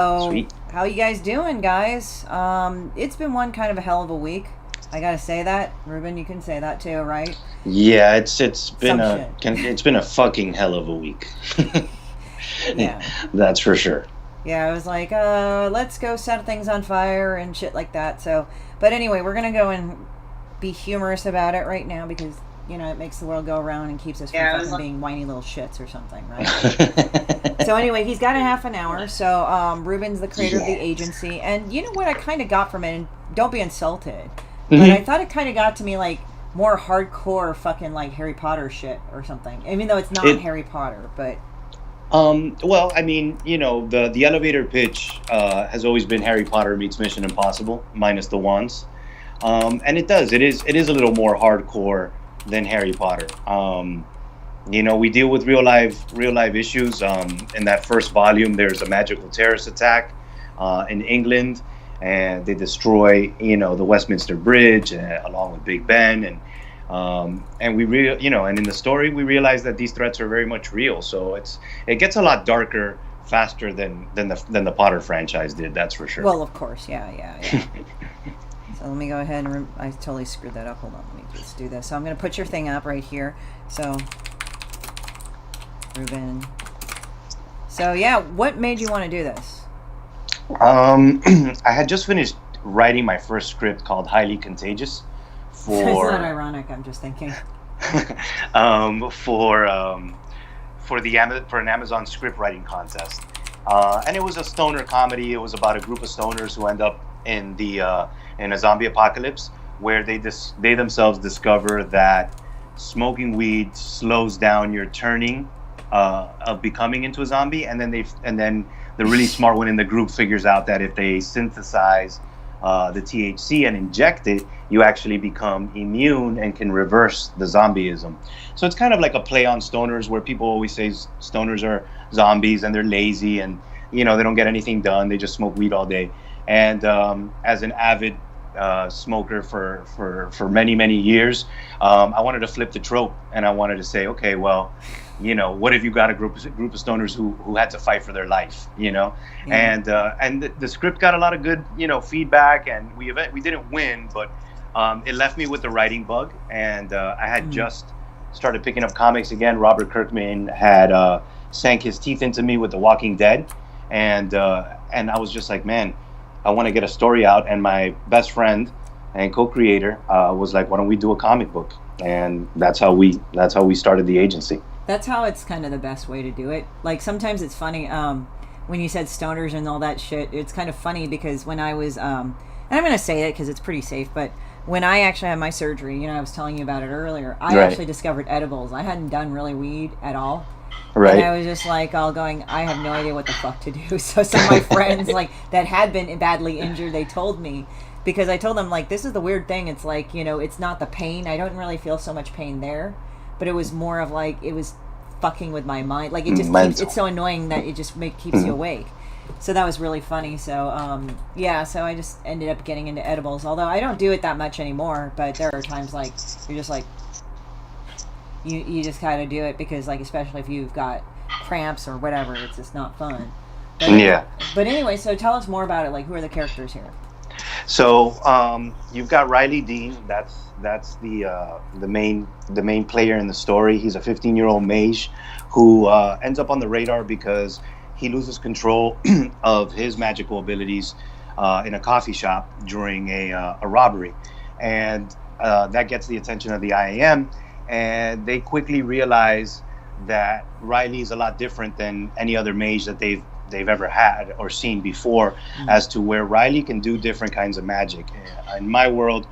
So, Sweet. how you guys doing, guys? It's been one kind of a hell of a week. I gotta say that, Ruben. You can say that too, right? Yeah, it's been Some a shit. it's been a fucking hell of a week. Yeah, That's for sure. yeah. I was like, let's go set things on fire and shit like that. So, but anyway, we're gonna go and be humorous about it right now because it makes the world go around and keeps us from Yeah, it was fucking like being whiny little shits or something, right? So anyway, he's got a half an hour. So Ruben's the creator of the yeah. agency, and you know what I kind of got from it. And don't be insulted, but I hmm thought it kind of got to me like more hardcore fucking like Harry Potter shit or something. Even though it's not It Harry Potter, but well, I mean, the elevator pitch has always been Harry Potter meets Mission Impossible minus the wands. And it is a little more hardcore than Harry Potter. We deal with real life issues. In that first volume, there's a magical terrorist attack in England, and they destroy the Westminster Bridge along with Big Ben, and and in the story we realize that these threats are very much real. So it gets a lot darker faster than the Potter franchise did. That's for sure. well, of course, yeah, yeah, yeah. So let me go ahead and I totally screwed that up. Hold on, let me just do this. So I'm gonna put your thing up right here. So Ruben. So yeah, what made you want to do this? I had just finished writing my first script called Highly Contagious It's not for ironic. I'm just thinking. um, for um, for an Amazon script writing contest, and it was a stoner comedy. It was about a group of stoners who end up in a zombie apocalypse where they themselves discover that smoking weed slows down your turning of becoming into a zombie, and then the really smart one in the group figures out that if they synthesize the THC and inject it, you actually become immune and can reverse the zombieism. So it's kind of like a play on stoners, where people always say stoners are zombies and they're lazy and they don't get anything done. They just smoke weed all day. And as an avid smoker for many years, I wanted to flip the trope, and I wanted to say, okay, well, what if you got a group of stoners who had to fight for their life, Yeah. and the script got a lot of good feedback, and we didn't win, but it left me with the writing bug, and I had Mm. just started picking up comics again. Robert Kirkman had sank his teeth into me with The Walking Dead, and I was just like, man, I want to get a story out. And my best friend and co-creator was like, why don't we do a comic book? And that's how we started the agency. That's how it's kind of the best way to do it. Like sometimes it's funny when you said stoners and all that shit. It's kind of funny because when I was, and I'm gonna say it because it's pretty safe, but when I actually had my surgery, I was telling you about it earlier. I Right. actually discovered edibles. I hadn't done really weed at all. And Right. I was just like all going, I have no idea what the fuck to do. So some of my friends like that had been badly injured, they told me because I told them like this is the weird thing. It's like it's not the pain. I don't really feel so much pain there, but it was more of like it was fucking with my mind. Like it just keeps. It's Mental. so annoying that it just keeps you Mhm. awake. So that was really funny. So yeah, so I just ended up getting into edibles. Although I don't do it that much anymore, but there are times like you're just like you just kind of do it because like especially if you've got cramps or whatever, it's just not fun. But Yeah. but anyway, so tell us more about it. Like who are the characters here? So you've got Riley Dean. That's the main player in the story. He's a 15-year-old mage who ends up on the radar because he loses control of his magical abilities in a coffee shop during a robbery, and that gets the attention of the IAM, and they quickly realize that Riley's a lot different than any other mage that they've ever had or seen before, Mm. as to where Riley can do different kinds of magic. In my world,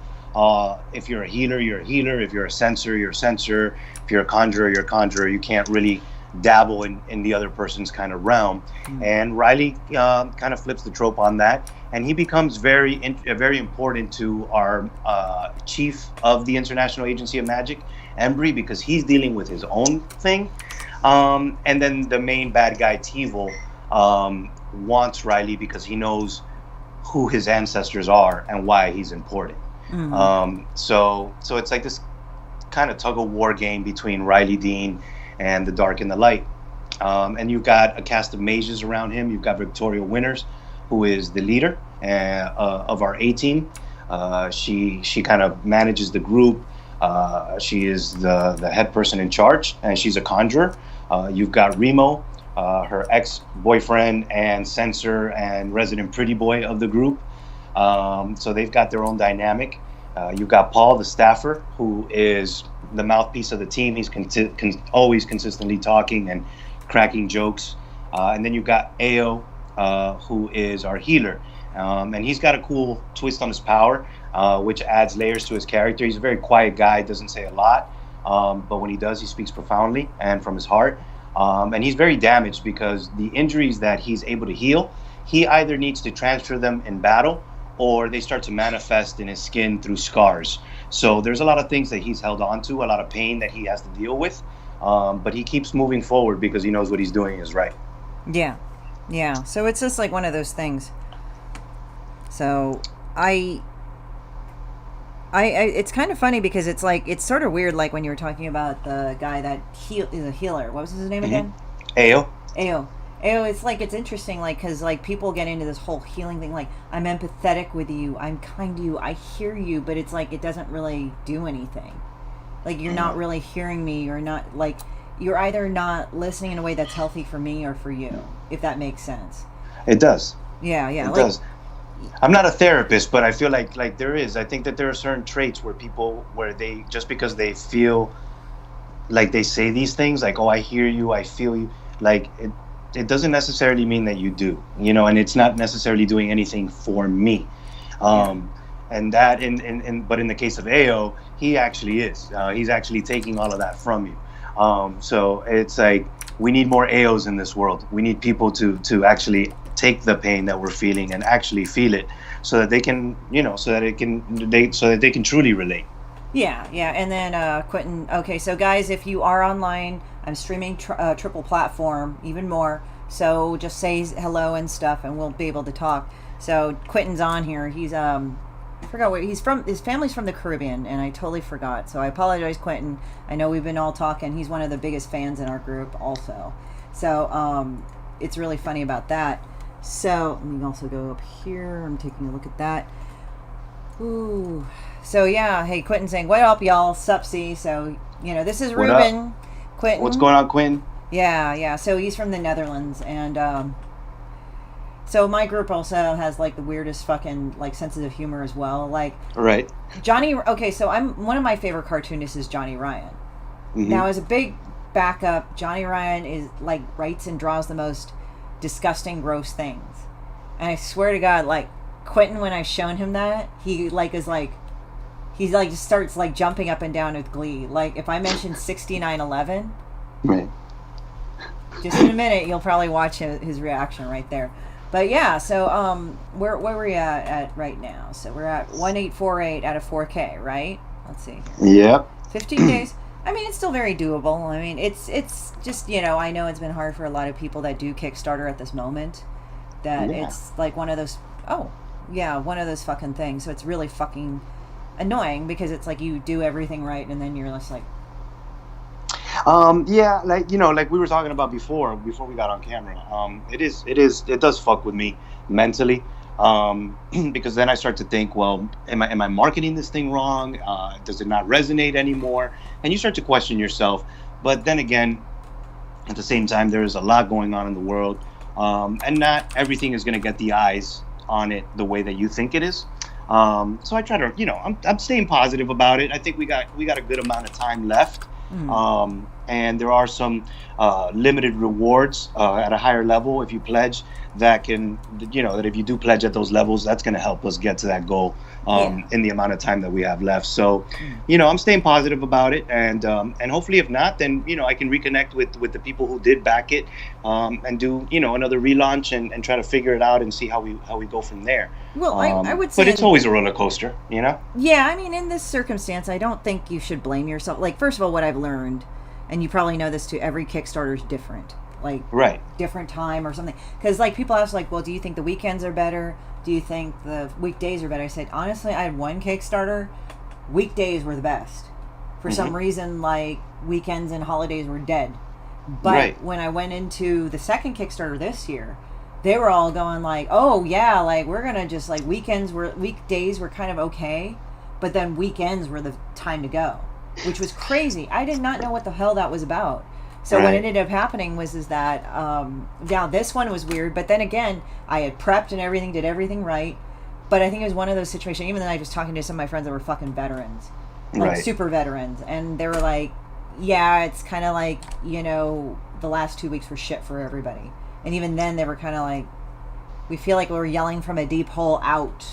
if you're a healer, you're a healer. If you're a sensor, you're a sensor. If you're a conjurer, you're a conjurer. You can't really dabble in the other person's kind of realm. Mm. And Riley kind of flips the trope on that, and he becomes very important to our chief of the International Agency of Magic, Embry, because he's dealing with his own thing. And then the main bad guy, Teevil, wants Riley because he knows who his ancestors are and why he's important. Mm. So it's like this kind of tug of war game between Riley Dean and the Dark and the Light. And you've got a cast of mages around him. You've got Victoria Winters, who is the leader of our A team. She kind of manages the group. She is the head person in charge, and she's a conjurer. You've got Remo, her ex-boyfriend and censor and resident pretty boy of the group. So they've got their own dynamic. You've got Paul, the staffer, who is the mouthpiece of the team. He's always consistently talking and cracking jokes. And then you've got Ao, who is our healer. And he's got a cool twist on his power, which adds layers to his character. He's a very quiet guy, doesn't say a lot. But when he does, he speaks profoundly and from his heart. And he's very damaged because the injuries that he's able to heal, he either needs to transfer them in battle or they start to manifest in his skin through scars. So there's a lot of things that he's held on to, a lot of pain that he has to deal with. But he keeps moving forward because he knows what he's doing is right. Yeah. Yeah. So it's just like one of those things. So I it's kind of funny because it's like, it's sort of weird, like when you were talking about the guy that is a healer. What was his name again? Ao. It's like, it's interesting, like, because like people get into this whole healing thing, like, I'm empathetic with you, I'm kind to you, I hear you, but it's like, it doesn't really do anything. Like, you're not really hearing me, you're not, like, you're either not listening in a way that's healthy for me or for you, if that makes sense. It does. Yeah. It does. I'm not a therapist, but I feel like there is. I think that there are certain traits where they, just because they feel like they say these things, like, oh, I hear you, I feel you, like, it doesn't necessarily mean that you do, and it's not necessarily doing anything for me. And that, but in the case of Ao, he actually is. He's actually taking all of that from you. So it's like, we need more Aos in this world. We need people to actually take the pain that we're feeling and actually feel it, so that they can, so that they can truly relate. Yeah. And then Quentin. Okay, so guys, if you are online, I'm streaming triple platform, even more. So just say hello and stuff, and we'll be able to talk. So Quentin's on here. He's I forgot where he's from. His family's from the Caribbean, and I totally forgot. So I apologize, Quentin. I know we've been all talking. He's one of the biggest fans in our group, also. So it's really funny about that. So let me also go up here. I'm taking a look at that. Ooh. So yeah, hey, Quentin saying, what up, y'all? Supsy. So, this is Ruben. Quentin. What's going on, Quentin? Yeah. So he's from the Netherlands, and so my group also has like the weirdest fucking like sense of humor as well. Like, right. Johnny. Okay, so one of my favorite cartoonists is Johnny Ryan. Mm-hmm. Now, as a big backup, Johnny Ryan is like writes and draws the most disgusting, gross things, and I swear to God, like Quentin, when I've shown him that, he like is like. He's like just starts like jumping up and down with glee. Like if I mention 6911, right? Just in a minute, you'll probably watch his reaction right there. But yeah, so where are we at right now? So we're at 1848 out of 4K, right? Let's see. Yep. 15 days. I mean, it's still very doable. I mean, it's just I know it's been hard for a lot of people that do Kickstarter at this moment. That it's like one of those. Oh, yeah, one of those fucking things. So it's really fucking annoying because it's like you do everything right and then you're just like like we were talking about before we got on camera. It does fuck with me mentally, because then I start to think, well, am I marketing this thing wrong? Does it not resonate anymore? And you start to question yourself. But then again, at the same time, there is a lot going on in the world, and not everything is going to get the eyes on it the way that you think it is. So I try to, I'm staying positive about it. I think we got a good amount of time left. And there are some limited rewards at a higher level if you pledge that can, that if you do pledge at those levels, that's going to help us get to that goal in the amount of time that we have left. So, I'm staying positive about it, and hopefully if not, then I can reconnect with the people who did back it, and do another relaunch and try to figure it out and see how we go from there. Well, I would say, but it's always a roller coaster, Yeah, I mean, in this circumstance, I don't think you should blame yourself. Like, first of all, what I've learned, and you probably know this too, every Kickstarter is different. Like, right. Different time or something. Because, like, people ask, like, well, do you think the weekends are better? Do you think the weekdays are better? I said, honestly, I had one Kickstarter. Weekdays were the best. For some reason, like, weekends and holidays were dead. But Right. when I went into the second Kickstarter this year, they were all going like, "Oh yeah, like we're gonna just like weekdays were kind of okay, but then weekends were the time to go," which was crazy. I did not know what the hell that was about. So what Right. ended up happening was is that now this one was weird, but then again, I had prepped and everything, did everything right. But I think it was one of those situations. Even then, I was talking to some of my friends that were fucking veterans, like Right. super veterans, and they were like, "Yeah, it's kind of like the last 2 weeks were shit for everybody." And even then, they were kind of like, "We feel like we're yelling from a deep hole out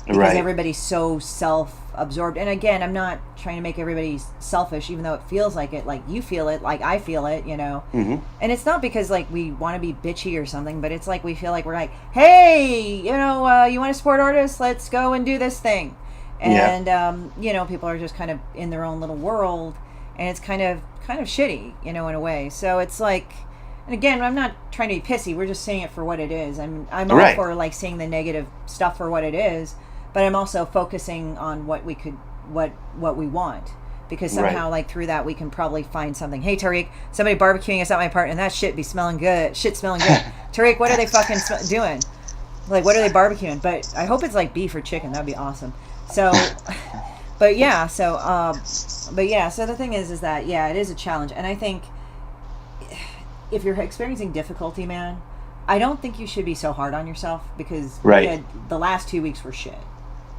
because Right. everybody's so self-absorbed." And again, I'm not trying to make everybody selfish, even though it feels like it, like you feel it, like I feel it, Mm-hmm. And it's not because like we want to be bitchy or something, but it's like we feel like we're like, "Hey, you want to support artists? Let's go and do this thing." And people are just kind of in their own little world, and it's kind of shitty, in a way. So it's like, and again, I'm not trying to be pissy. We're just saying it for what it is. I'm all Right. for like seeing the negative stuff for what it is, but I'm also focusing on what we want. Because somehow, Right. like through that, we can probably find something. Hey, Tariq, somebody barbecuing us at my apartment, and that shit be smelling good. Shit smelling good. Tariq, what are they fucking doing? Like, what are they barbecuing? But I hope it's like beef or chicken. That'd be awesome. So, but yeah. So the thing is that it is a challenge, and I think if you're experiencing difficulty, man, I don't think you should be so hard on yourself because Right. the last 2 weeks were shit.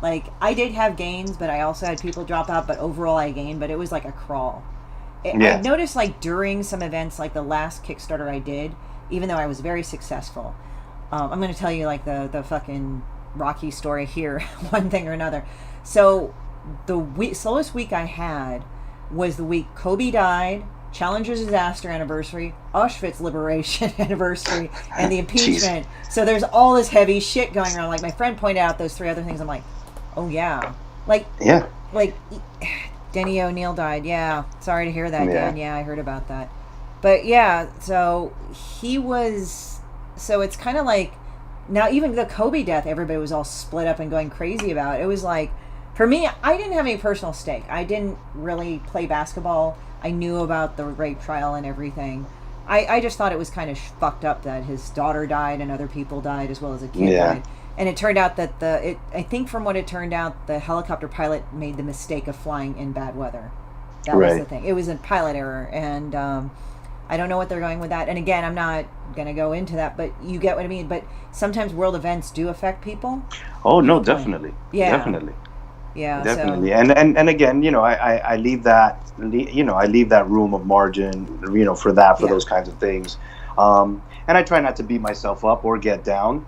Like, I did have gains, but I also had people drop out, but overall I gained, but it was like a crawl. Yeah. I noticed, like, during some events, like the last Kickstarter I did, even though I was very successful, I'm going to tell you, like, the fucking Rocky story here, one thing or another. So, the slowest week I had was the week Kobe died, Challenger's disaster anniversary, Auschwitz liberation anniversary, and the impeachment. So there's all this heavy shit going around. Like, my friend pointed out those 3 other things. I'm like, oh yeah, like Denny O'Neil died. Yeah, sorry to hear that, Yeah. Dan. Yeah, I heard about that. But yeah, so he was. So it's kind of like now even the Kobe death, everybody was all split up and going crazy about. It was like, for me, I didn't have any personal stake. I didn't really play basketball. I knew about the rape trial and everything. I just thought it was kind of fucked up that his daughter died and other people died as well as a kid died. And it turned out that I think from what it turned out, the helicopter pilot made the mistake of flying in bad weather. That was the thing. It was a pilot error, and I don't know what they're going with that. And again, I'm not going to go into that, but you get what I mean. But sometimes world events do affect people. Oh no, definitely. Yeah. Definitely. Yeah, Definitely. So. And again, I leave that room of margin, for those kinds of things. And I try not to beat myself up or get down.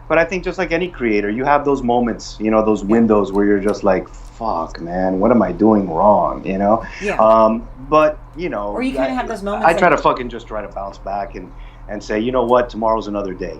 But I think just like any creator, you have those moments, those windows where you're just like, fuck, man, what am I doing wrong? Yeah. But or you kind of have those moments. I try to fucking just try to bounce back and say, you know what, tomorrow's another day.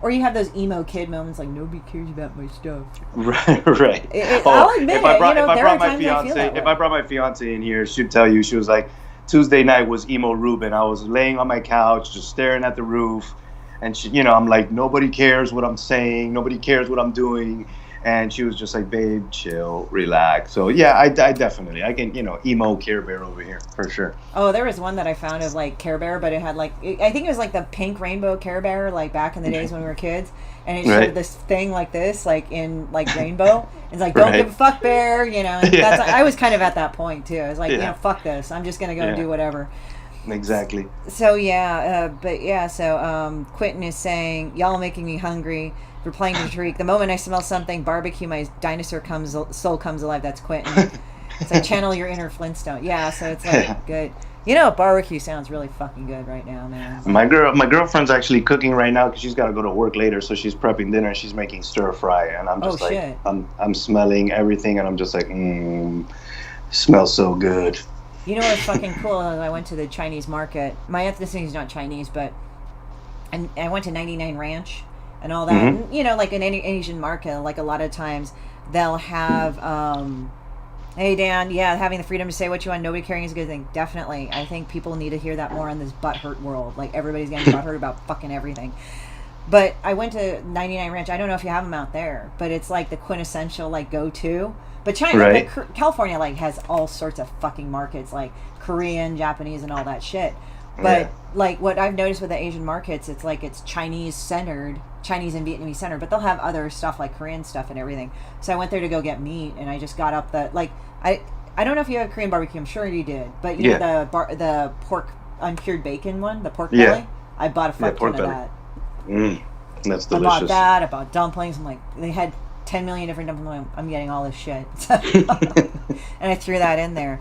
Or you have those emo kid moments like nobody cares about my stuff. Right. I'll admit if I brought my my fiance in here, she'd tell you, she was like, Tuesday night was emo Ruben. I was laying on my couch, just staring at the roof, and she, I'm like, nobody cares what I'm saying, nobody cares what I'm doing, and she was just like, babe, chill, relax. So yeah, I definitely, I can, emo Care Bear over here for sure. Oh, there was one that I found of like Care Bear, but it had like, I think it was like the pink rainbow Care Bear, like back in the days when we were kids, and it showed this thing like this, like in like rainbow. It's like, don't give a fuck, bear, And that's, I was kind of at that point too. I was like, fuck this. I'm just gonna go and do whatever. Exactly. So yeah, so Quentin is saying, y'all making me hungry. We're playing Tariq. The moment I smell something barbecue, my dinosaur soul comes alive. That's Quentin. It's like channel your inner Flintstone. Yeah, so it's like good. Barbecue sounds really fucking good right now, man. My girlfriend's actually cooking right now because she's got to go to work later, so she's prepping dinner and she's making stir fry, and I'm just shit. I'm smelling everything, and I'm just like, smells so good. You know what's fucking cool? I went to the Chinese market. My ethnicity is not Chinese, but I went to 99 Ranch and all that. Mm-hmm. And, like in any Asian market, like a lot of times they'll have, hey Dan, having the freedom to say what you want, nobody caring is a good thing. Definitely. I think people need to hear that more in this butthurt world. Like everybody's getting butthurt about fucking everything. But I went to 99 Ranch. I don't know if you have them out there, but it's like the quintessential like go-to. But China, but California like has all sorts of fucking markets, like Korean, Japanese, and all that shit. But Yeah. like what I've noticed with the Asian markets, it's like it's Chinese centered, Chinese and Vietnamese centered, but they'll have other stuff like Korean stuff and everything. So I went there to go get meat, and I just got up the like I don't know if you have Korean barbecue. I'm sure you did, but you know Yeah. the pork uncured bacon one, the pork Yeah. belly. I bought a Yeah. fuck ton Pork of belly. that. Mm. That's I bought delicious. that. I bought dumplings. I'm like, they had 10 million different dumplings. I'm getting all this shit, and I threw that in there.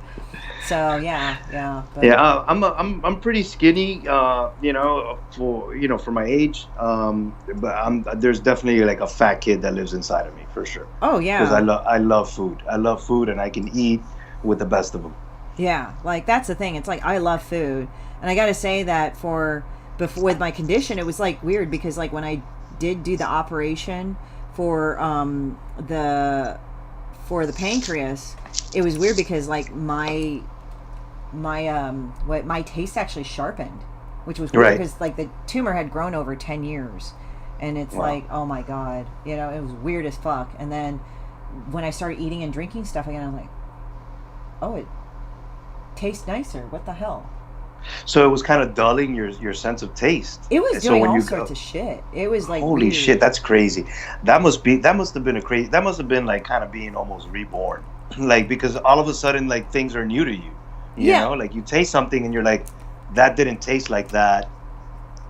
So yeah, yeah. But Yeah, I'm pretty skinny, for my age. But there's definitely like a fat kid that lives inside of me for sure. oh Because yeah, I love food. I love food, and I can eat with the best of them. yeah. Like that's the thing. It's like I love food, and I got to say that for before with my condition, it was like weird because like when I did do the operation for the pancreas, it was weird because like my taste actually sharpened, which was weird Right. because like the tumor had grown over 10 years, and it's Wow. like, oh my god, it was weird as fuck. And then when I started eating and drinking stuff again, I'm like, oh, it tastes nicer. What the hell? So it was kind of dulling your sense of taste. It was And so doing when all you sorts go, of shit. It was like holy weird. shit, that's crazy. That must have been a crazy. That must have been like kind of being almost reborn. Like because all of a sudden like things are new to you. You Yeah. know, like you taste something and you're like, that didn't taste like that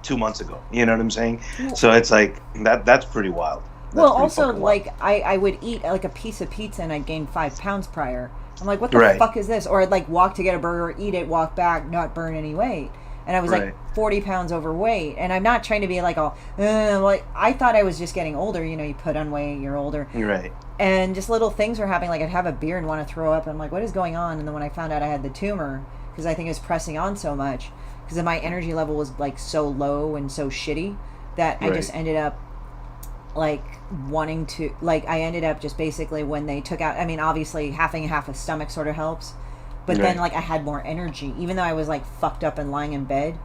2 months ago. You know what I'm saying? So it's like that's pretty wild. That's Well, pretty also, fucking wild. like, I would eat like a piece of pizza and I'd gain 5 pounds prior. I'm like, what the Right. fuck is this? Or I'd like walk to get a burger, eat it, walk back, not burn any weight. And I was Right. like 40 pounds overweight. And I'm not trying to be like, all, like, I thought I was just getting older. You put on weight, you're older. You're right. And just little things were happening. Like, I'd have a beer and want to throw up. And I'm like, what is going on? And then when I found out I had the tumor, because I think it was pressing on so much, because my energy level was like so low and so shitty that I just Right. ended up like wanting to I ended up just basically when they took out, I mean, obviously having half a stomach sort of helps, but then Right. like I had more energy even though I was like fucked up and lying in bed.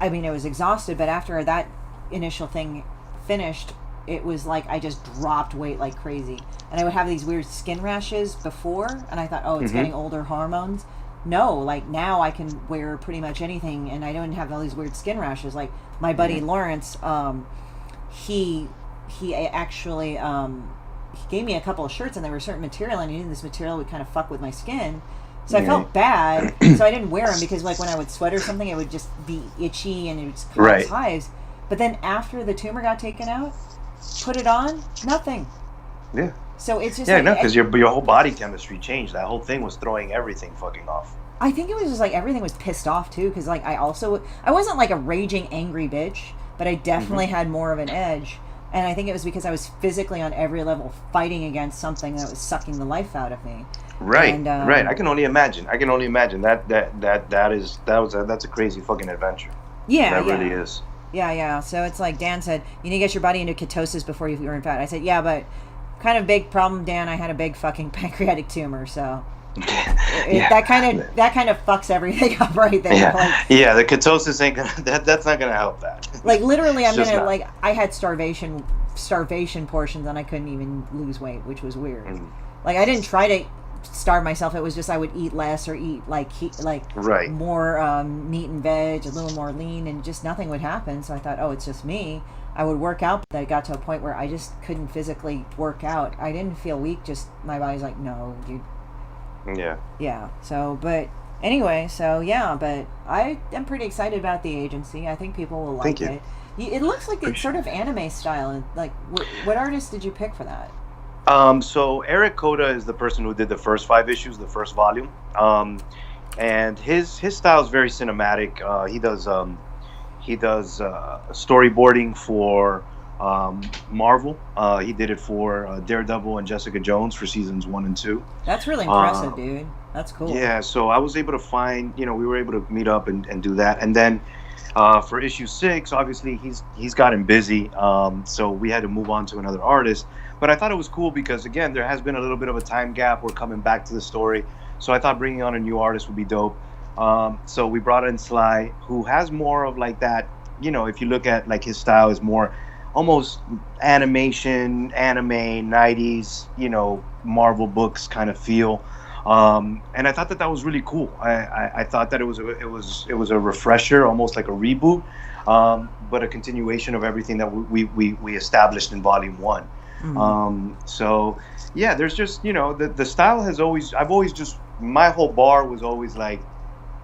I mean, I was exhausted, but after that initial thing finished, it was like I just dropped weight like crazy. And I would have these weird skin rashes before, and I thought, oh, it's getting older, hormones. No, like now I can wear pretty much anything and I don't have all these weird skin rashes. Like my buddy Lawrence, he actually he gave me a couple of shirts and there were certain material, and he knew this material would kind of fuck with my skin. So I felt bad, so I didn't wear them because like when I would sweat or something, it would just be itchy and it would cause Right. hives. But then after the tumor got taken out, put it on, nothing. Yeah. So it's just Yeah, like, no, because your whole body chemistry changed. That whole thing was throwing everything fucking off. I think it was just like everything was pissed off too, because like I wasn't like a raging angry bitch, but I definitely had more of an edge. And I think it was because I was physically on every level fighting against something that was sucking the life out of me. Right, And, right. I can only imagine. That's a crazy fucking adventure. Yeah, That yeah. really is. Yeah. So it's like Dan said, you need to get your body into ketosis before you burn fat. I said, yeah, but kind of big problem, Dan. I had a big fucking pancreatic tumor, so Yeah. that kind of fucks everything up right there. Yeah, Like, yeah. The ketosis ain't gonna. That's not gonna help that. like literally, I'm It's just gonna not. like I had starvation portions, and I couldn't even lose weight, which was weird. Like I didn't try to starve myself. It was just I would eat less or eat like Right. more meat and veg, a little more lean, and just nothing would happen. So I thought, oh, it's just me. I would work out, but I got to a point where I just couldn't physically work out. I didn't feel weak, just my body's like, no, dude. Yeah. Yeah. So, but anyway, so yeah, but I am pretty excited about the agency. I think people will like Thank you. it. It looks like it's sort of anime style. And like, what artist did you pick for that? So Eric Koda is the person who did the first 5 issues, the first volume. And his style is very cinematic. He does storyboarding for Marvel. He did it for Daredevil and Jessica Jones for seasons 1 and 2. That's really impressive, dude. That's cool. Yeah, so I was able to find, we were able to meet up and do that. And then for issue 6, obviously he's gotten busy, so we had to move on to another artist. But I thought it was cool because, again, there has been a little bit of a time gap. We're coming back to the story. So I thought bringing on a new artist would be dope. So we brought in Sly, who has more of like that, if you look at like his style is more almost anime, 90s, Marvel books kind of feel. And I thought that that was really cool. I thought that it was a refresher, almost like a reboot, but a continuation of everything that we established in Volume One. So yeah, there's just, the style has always, I've always just, my whole bar was always like,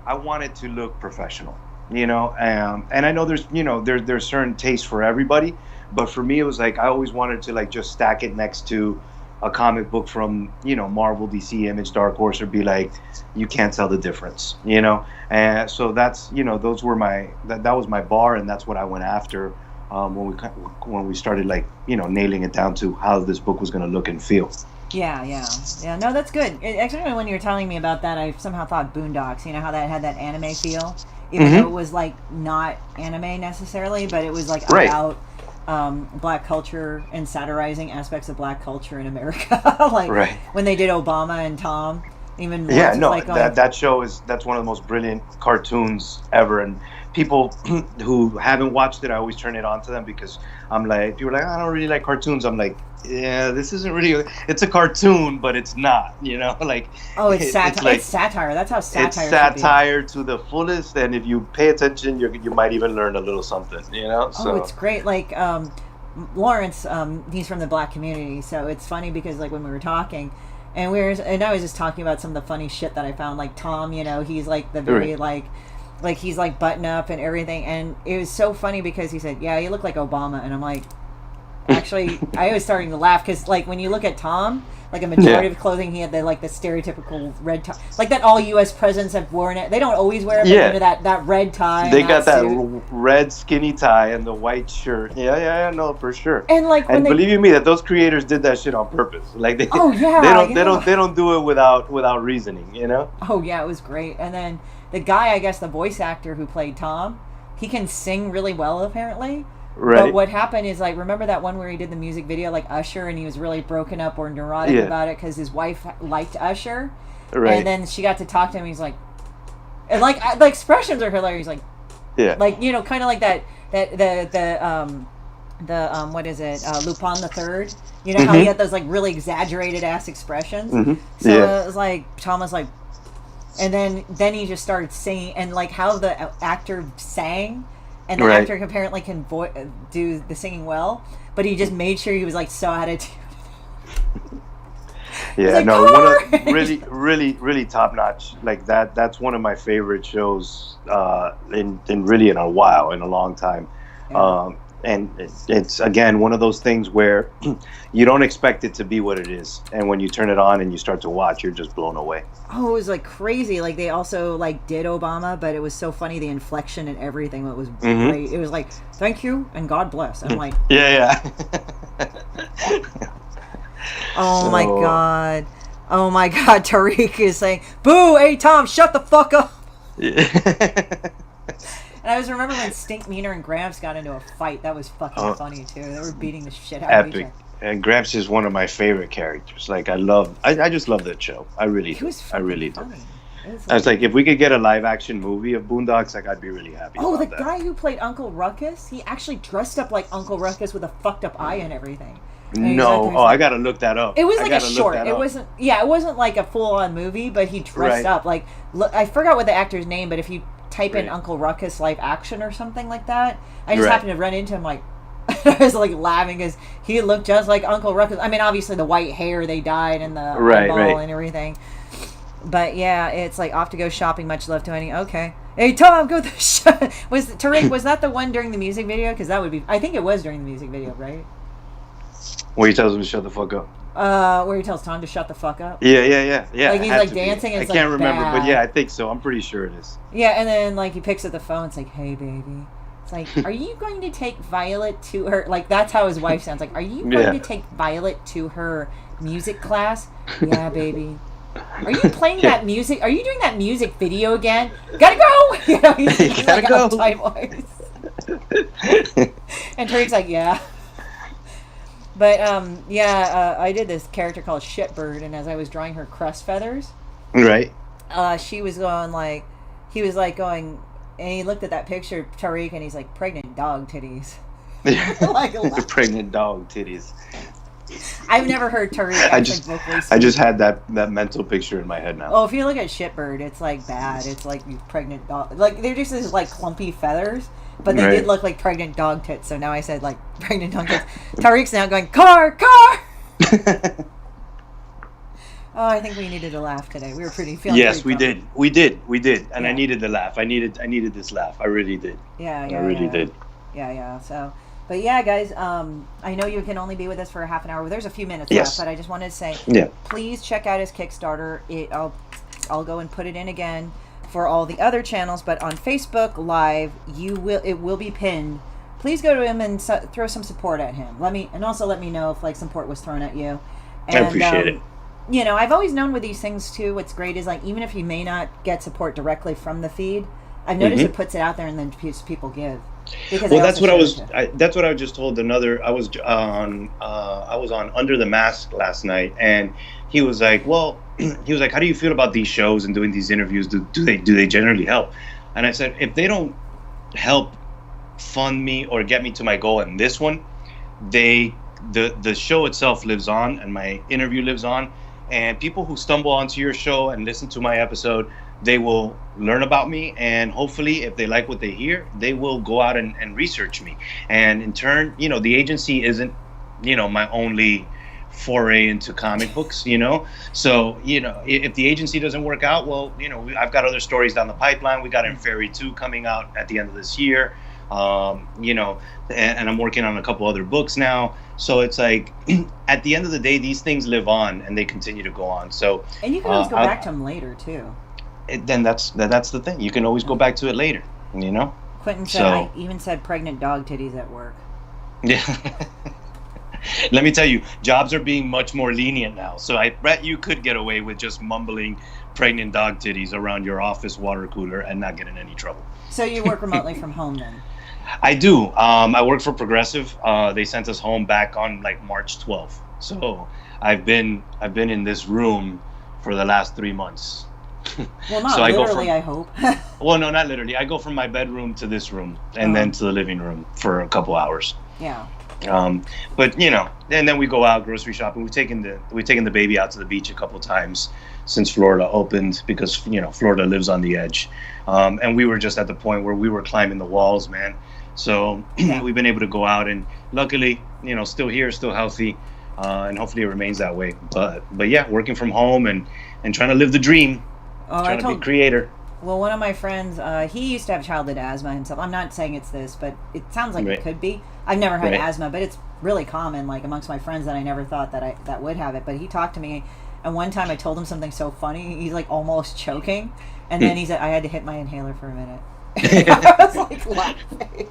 I want it to look professional, and I know there's, there's certain tastes for everybody, but for me it was like I always wanted to like just stack it next to a comic book from, Marvel, DC, Image, Dark Horse, or be like, you can't tell the difference, and so that's, those were that was my bar, and that's what I went after, when we started, like, nailing it down to how this book was going to look and feel. Yeah. No, that's good. Actually, when you were telling me about that, I somehow thought Boondocks. You know how that had that anime feel, even though it was like not anime necessarily, but it was like about black culture and satirizing aspects of black culture in America. Like when they did Obama and Tom. Even that show that's one of the most brilliant cartoons ever, and people who haven't watched it, I always turn it on to them, because I'm like, people are like, I don't really like cartoons. I'm like, yeah, this isn't really, it's a cartoon, but it's not, like, it's satire. It's satire. That's how satire. It's satire to the fullest, and if you pay attention, you might even learn a little something, So. Oh, it's great. Like Lawrence, he's from the black community, so it's funny because like when we were talking. And I was just talking about some of the funny shit that I found, like Tom, he's like the very like he's like button up and everything, and it was so funny because he said, "Yeah, you look like Obama," and I'm like, actually, I was starting to laugh because like when you look at Tom, like a majority of clothing, he had the stereotypical red tie, like that all U.S. presidents have worn it. They don't always wear it, but that red tie. They got that red skinny tie and the white shirt. Yeah, no, for sure. And like, believe you me, that those creators did that shit on purpose. Like they don't do it without reasoning. Oh yeah, it was great. And then the guy, I guess the voice actor who played Tom, he can sing really well apparently. Right. But what happened is, like, remember that one where he did the music video, like Usher, and he was really broken up or neurotic about it because his wife liked Usher, and then she got to talk to him. He's like, and like the expressions are hilarious. Like, like kind of like that what is it? Lupin the Third. How he had those like really exaggerated ass expressions. So it was like Tom was like, and then he just started singing, and like how the actor sang. And the actor apparently can do the singing well, but he just made sure he was like so attitude. One of really top notch. Like that's one of my favorite shows in a while, in a long time. Yeah. And it's again one of those things where you don't expect it to be what it is, and when you turn it on and you start to watch, you're just blown away. Oh, it was like crazy. Like they also like did Obama, but it was so funny, the inflection and everything. It was great. It was like, thank you and God bless. I'm like, yeah. Oh my god, Tariq is saying, boo, hey Tom, shut the fuck up. And I was remember when Stink Meaner and Gramps got into a fight. That was fucking funny too. They were beating the shit out of each other. And Gramps is one of my favorite characters. Like I just love that show. I really do. I was like, if we could get a live action movie of Boondocks, like I'd be really happy. Oh, the guy who played Uncle Ruckus, he actually dressed up like Uncle Ruckus with a fucked up eye and everything. And no, I gotta look that up. It was like a short. It wasn't. Yeah, it wasn't like a full on movie, but he dressed up like. I forgot what the actor's name, but if you type in Uncle Ruckus live action or something like that, I just happened to run into him like. I was like laughing because he looked just like Uncle Ruckus. I mean, obviously the white hair they dyed and the eyeball and everything. But yeah, it's like off to go shopping. Much love to any. Okay, hey Tom, go to the shop. Was Tariq? Was that the one during the music video? Because that would be. I think it was during the music video, right? Where he tells him to shut the fuck up. Where he tells Tom to shut the fuck up. Yeah. Like he's like dancing. And I can't remember, but yeah, I think so. I'm pretty sure it is. Yeah, and then like he picks up the phone. It's like, hey baby. It's like, are you going to take Violet to her? Like that's how his wife sounds. Like, are you going to take Violet to her music class? Yeah, baby. Are you playing that music? Are you doing that music video again? Gotta go. He's gotta like go. Uptight voice. And Tariq's like, yeah. But I did this character called Shitbird, and as I was drawing her crest feathers, she was going like, he was like going, and he looked at that picture of Tariq, and he's like, pregnant dog titties. Like pregnant dog titties. I've never heard Tariq I actually just vocally speak. I just had that mental picture in my head now. Oh, if you look at Shitbird, it's like bad. It's like these pregnant dog. Like they're just these like clumpy feathers, but they Right. did look like pregnant dog tits. So now I said like pregnant dog tits. Tariq's now going car. Oh, I think we needed a laugh today. We were feeling Yes, pretty we did, and I Yeah. needed the laugh. I needed this laugh. I really did. Yeah, I really did. Yeah. So, but yeah, guys, I know you can only be with us for a half an hour. There's a few minutes Yes. left, but I just wanted to say, Yeah. please check out his Kickstarter. I'll go and put it in again for all the other channels, but on Facebook Live, it will be pinned. Please go to him and throw some support at him. Let me know if like support was thrown at you. And, I appreciate it. You know, I've always known with these things too. What's great is like even if you may not get support directly from the feed, I've noticed it puts it out there and then people give. Because Well, that's what that's what I just told another. I was on Under the Mask last night, and he was like, "Well," he was like, "How do you feel about these shows and doing these interviews? Do they generally help?" And I said, "If they don't help fund me or get me to my goal in this one, the show itself lives on, and my interview lives on, and people who stumble onto your show and listen to my episode, they will learn about me, and hopefully if they like what they hear, they will go out and research me, and in turn, you know, the agency isn't, you know, my only foray into comic books, you know, so, you know, if the agency doesn't work out, well, you know, I've got other stories down the pipeline. We got Inferi 2 coming out at the end of this year, you know, and I'm working on a couple other books now. So it's like, at the end of the day, these things live on and they continue to go on. So, and you can always go back to them later too. Then that's the thing. You can always go back to it later, you know. Quentin said, I even said pregnant dog titties at work. Yeah. Let me tell you, jobs are being much more lenient now. So I bet you could get away with just mumbling pregnant dog titties around your office water cooler and not get in any trouble. So you work remotely from home then? I do. I work for Progressive. They sent us home back on like March 12th. So I've been in this room for the last 3 months. Well, not so literally, I hope. Well, no, not literally. I go from my bedroom to this room and then to the living room for a couple hours. Yeah. But you know, and then we go out grocery shopping. We've taken the baby out to the beach a couple times since Florida opened, because you know Florida lives on the edge, and we were just at the point where we were climbing the walls, man. So we've been able to go out, and luckily, you know, still here, still healthy, and hopefully it remains that way. But yeah, working from home and trying to live the dream, trying to be a creator. Well, one of my friends, he used to have childhood asthma himself. I'm not saying it's this, but it sounds like it could be. I've never had asthma, but it's really common, like amongst my friends, that I never thought that would have it. But he talked to me, and one time I told him something so funny, he's like almost choking, and then he said, I had to hit my inhaler for a minute. I was like laughing.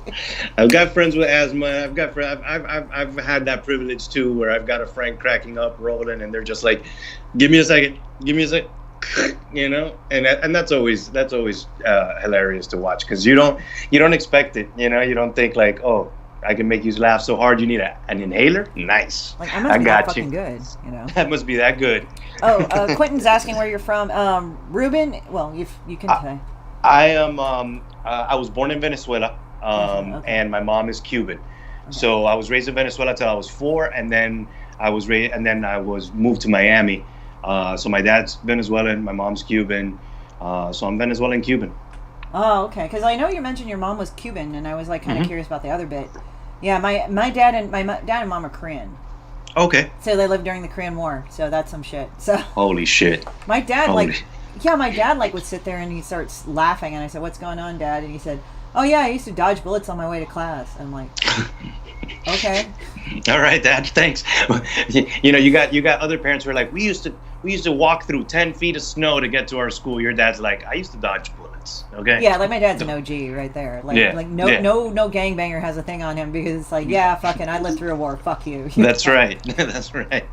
I've got friends with asthma. I've had that privilege too, where I've got a friend cracking up, rolling, and they're just like, "Give me a second, you know, and that's always hilarious to watch, because you don't expect it, you know, you don't think like, oh, I can make you laugh so hard you need an inhaler. Nice, like I got fucking good, you know. That must be that good. Oh, Quentin's asking where you're from. Ruben, well, you can say. I am. I was born in Venezuela, and my mom is Cuban. Okay. So I was raised in Venezuela till I was 4, and then I was moved to Miami. So my dad's Venezuelan, my mom's Cuban. So I'm Venezuelan Cuban. Oh, okay. Because I know you mentioned your mom was Cuban, and I was like kind of curious about the other bit. Yeah, my dad and mom are Korean. Okay. So they lived during the Korean War. So that's some shit. So. Holy shit. My dad my dad would sit there and he starts laughing, and I said, "What's going on, Dad?" And he said, "Oh yeah, I used to dodge bullets on my way to class." I'm like, okay. All right, Dad. Thanks. You know, you got other parents who are like, we used to walk through 10 feet of snow to get to our school. Your dad's like, I used to dodge bullets. Okay. Yeah, like my dad's an OG right there. Like, no gangbanger has a thing on him, because it's like, yeah, fucking, I lived through a war. Fuck you. That's right. That's right.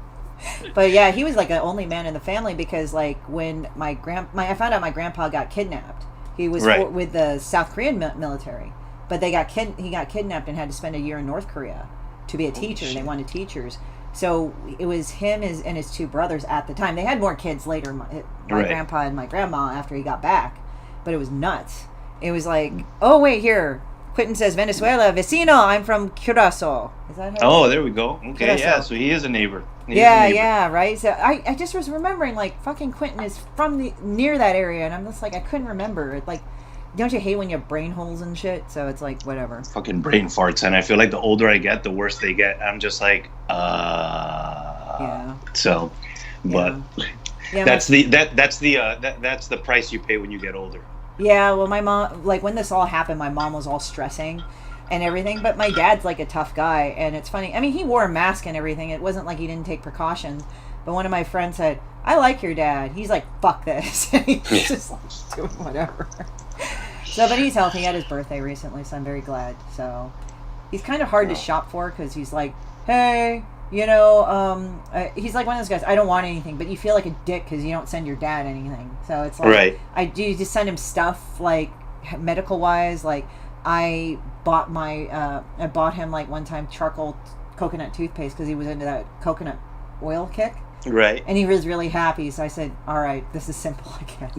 But yeah, he was like the only man in the family, because like when I found out my grandpa got kidnapped. He was with the South Korean military, but he got kidnapped and had to spend a year in North Korea to be a teacher. They wanted teachers. So it was him and his 2 brothers at the time. They had more kids later, my grandpa and my grandma, after he got back. But it was nuts. It was like, oh wait, here, Quentin says, Venezuela, vecino. I'm from Curacao. Is that how? Oh, there we go. Okay, yeah. Curacao. So he is a neighbor. He is a Yeah, neighbor. yeah, right. So I just was remembering like fucking Quentin is from the near that area, and I'm just like I couldn't remember it. Like, don't you hate when you have brain holes and shit? So it's like whatever. Fucking brain farts, and I feel like the older I get, the worse they get. I'm just like, Yeah. So, but Yeah, that's the price you pay when you get older. Yeah, well, my mom, like, when this all happened, my mom was all stressing and everything, but my dad's, like, a tough guy, and it's funny. I mean, he wore a mask and everything. It wasn't like he didn't take precautions, but one of my friends said, I like your dad. He's like, fuck this. He's just, like, doing whatever. So, but he's healthy. He had his birthday recently, so I'm very glad. So, he's kind of hard to shop for, because he's like, hey... You know, he's like one of those guys, I don't want anything, but you feel like a dick because you don't send your dad anything. So it's like, right. I do just send him stuff, like, medical-wise. Like, I bought him, like, one time charcoal coconut toothpaste because he was into that coconut oil kick. Right. And he was really happy, so I said, all right, this is simple again.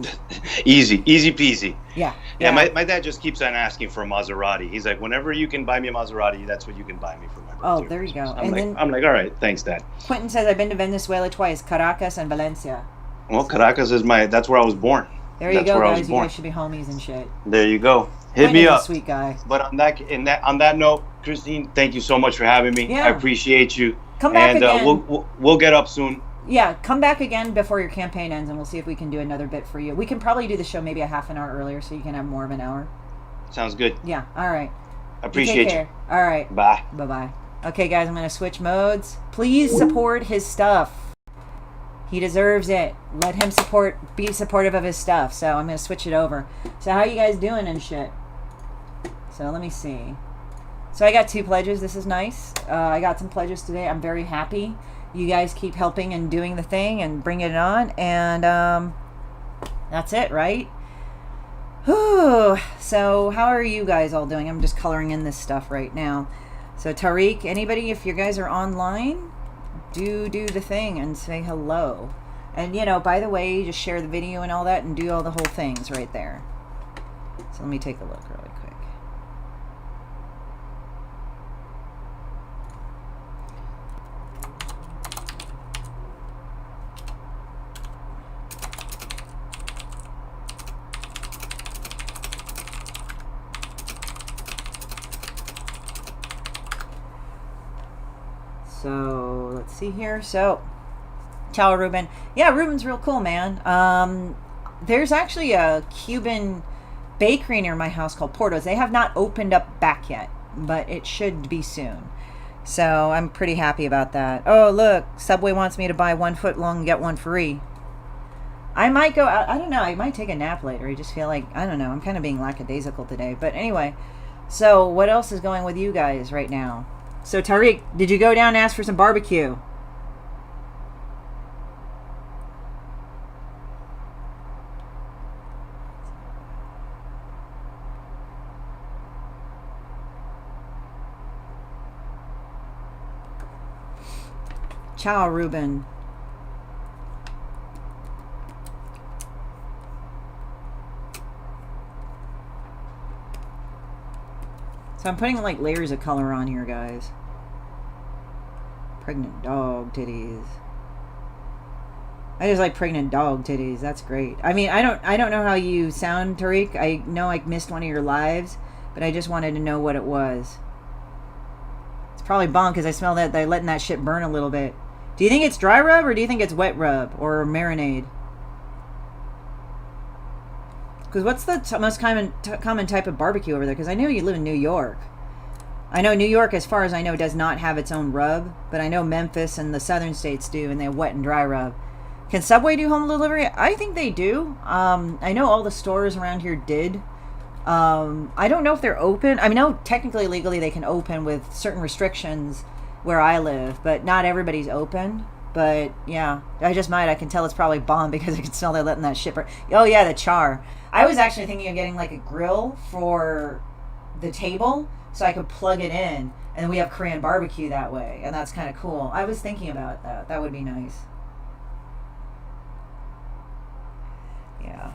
Easy peasy. Yeah. Yeah, my dad just keeps on asking for a Maserati. He's like, whenever you can buy me a Maserati, that's what you can buy me for my birthday. Oh, there you go. I'm like, all right, thanks, Dad. Quentin says, I've been to Venezuela twice, Caracas and Valencia. Well, Caracas is that's where I was born. There you go, guys. You guys should be homies and shit. There you go. Hit Quentin's me up. A sweet guy. But on that note, Christine, thank you so much for having me. Yeah. I appreciate you. Come back again. We'll get up soon. Yeah, come back again before your campaign ends, and we'll see if we can do another bit for you. We can probably do the show maybe a half an hour earlier, so you can have more of an hour. Sounds good. Yeah, all right. Appreciate you. All right. Bye. Bye-bye. Okay, guys, I'm going to switch modes. Please support his stuff. He deserves it. Let him be supportive of his stuff. So I'm going to switch it over. So how you guys doing and shit? So let me see. So I got 2 pledges. This is nice. I got some pledges today. I'm very happy. You guys keep helping and doing the thing and bringing it on. And that's it, right? Whew. So how are you guys all doing? I'm just coloring in this stuff right now. So Tariq, anybody, if you guys are online, do the thing and say hello. And, you know, by the way, just share the video and all that and do all the whole things right there. So let me take a look really quick. So let's see here. So, ciao, Ruben. Yeah, Ruben's real cool, man. There's actually a Cuban bakery near my house called Porto's. They have not opened up back yet, but it should be soon. So I'm pretty happy about that. Oh, look, Subway wants me to buy 1 foot long and get one free. I might go out. I don't know. I might take a nap later. I just feel like, I don't know. I'm kind of being lackadaisical today. But anyway, so what else is going with you guys right now? So, Tariq, did you go down and ask for some barbecue? Ciao, Ruben. So I'm putting like layers of color on here, guys. Pregnant dog titties. I just like pregnant dog titties. That's great. I mean, I don't know how you sound, Tariq. I know I missed one of your lives, but I just wanted to know what it was. It's probably bomb because I smell that they're letting that shit burn a little bit. Do you think it's dry rub or do you think it's wet rub or marinade? Because what's the most common type of barbecue over there? Because I know you live in New York. I know New York, as far as I know, does not have its own rub. But I know Memphis and the southern states do, and they have wet and dry rub. Can Subway do home delivery? I think they do. I know all the stores around here did. I don't know if they're open. I mean, no, technically, legally, they can open with certain restrictions where I live. But not everybody's open. But, yeah, I can tell it's probably bomb because I can smell they're letting that shit burn. Oh, yeah, the char. I was actually thinking of getting like a grill for the table so I could plug it in and we have Korean barbecue that way, and that's kind of cool. I was thinking about that. That would be nice. Yeah.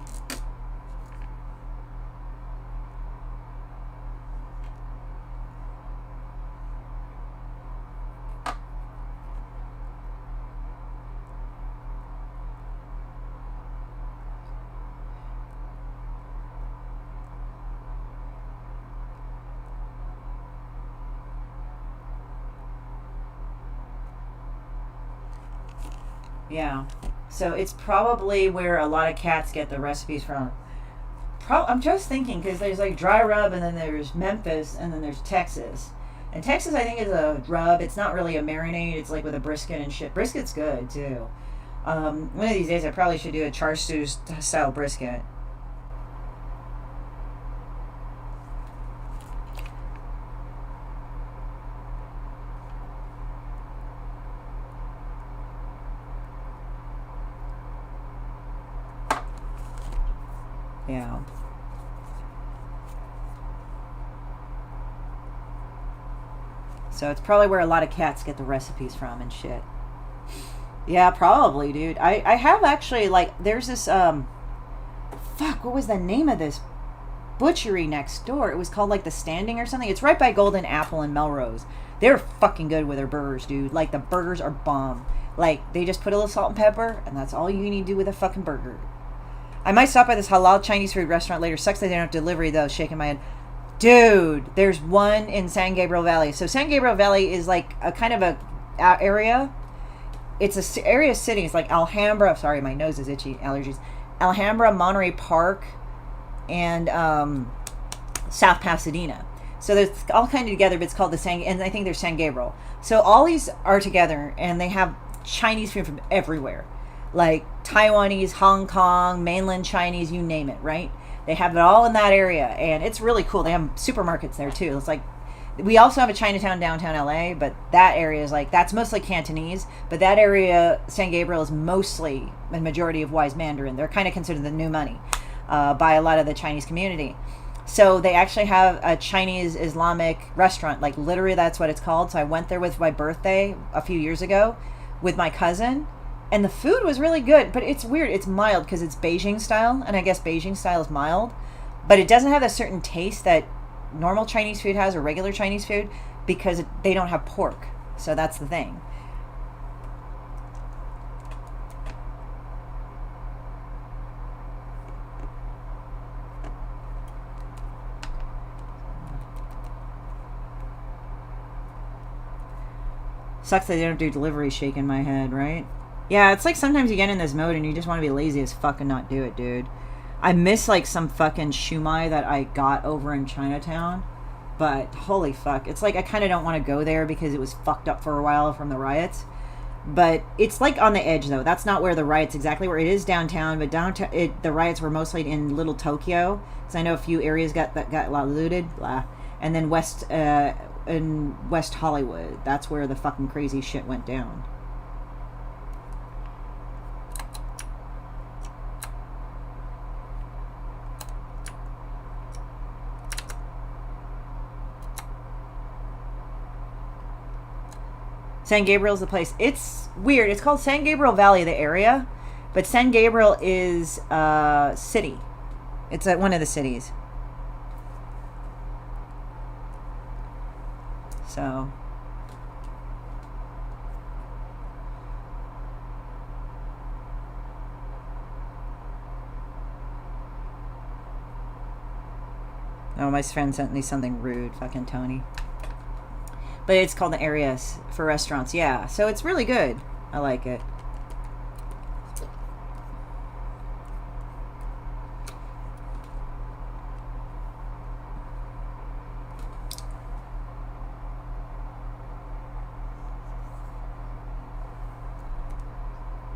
Yeah. So it's probably where a lot of cats get the recipes from. I'm just thinking because there's like dry rub, and then there's Memphis, and then there's Texas. And Texas, I think, is a rub. It's not really a marinade. It's like with a brisket and shit. Brisket's good too. One of these days, I probably should do a char siu style brisket. Yeah. So it's probably where a lot of cats get the recipes from and shit. Yeah, probably, dude. I have actually, like, there's this, fuck, what was the name of this butchery next door? It was called, like, The Standing or something. It's right by Golden Apple and Melrose. They're fucking good with their burgers, dude. Like, the burgers are bomb. Like, they just put a little salt and pepper, and that's all you need to do with a fucking burger. I might stop by this halal Chinese food restaurant later. Sucks they don't have delivery, though. Shaking my head. Dude, there's one in San Gabriel Valley. So San Gabriel Valley is like a kind of a area. It's a area of cities like Alhambra. Sorry, my nose is itchy. Allergies. Alhambra, Monterey Park, and South Pasadena. So there's all kind of together, but it's called the San. And I think there's San Gabriel. So all these are together, and they have Chinese food from everywhere, like Taiwanese, Hong Kong, mainland Chinese, you name it, right? They have it all in that area, and it's really cool. They have supermarkets there too. It's like we also have a Chinatown downtown LA, but that area is like that's mostly Cantonese. But that area, San Gabriel, is mostly the majority of Wise Mandarin. They're kind of considered the new money by a lot of the Chinese community. So they actually have a Chinese Islamic restaurant, like literally that's what it's called. So I went there with my birthday a few years ago with my cousin, and the food was really good, but it's weird. It's mild because it's Beijing style, and I guess Beijing style is mild, but it doesn't have a certain taste that normal Chinese food has or regular Chinese food because they don't have pork. So that's the thing. Sucks that they don't do delivery. Shaking my head, right? Yeah, it's like sometimes you get in this mode and you just want to be lazy as fuck and not do it, dude. I miss like some fucking shumai that I got over in Chinatown, but holy fuck, it's like I kind of don't want to go there because it was fucked up for a while from the riots. But it's like on the edge though. That's not where the riots exactly were. It is downtown, but downtown the riots were mostly in Little Tokyo, because I know a few areas got a lot looted, blah. And then in West Hollywood, that's where the fucking crazy shit went down. San Gabriel's the place. It's weird. It's called San Gabriel Valley, the area, but San Gabriel is a city. It's one of the cities. So oh, my friend sent me something rude. Fucking Tony. But it's called the Areas for restaurants. Yeah, so it's really good. I like it.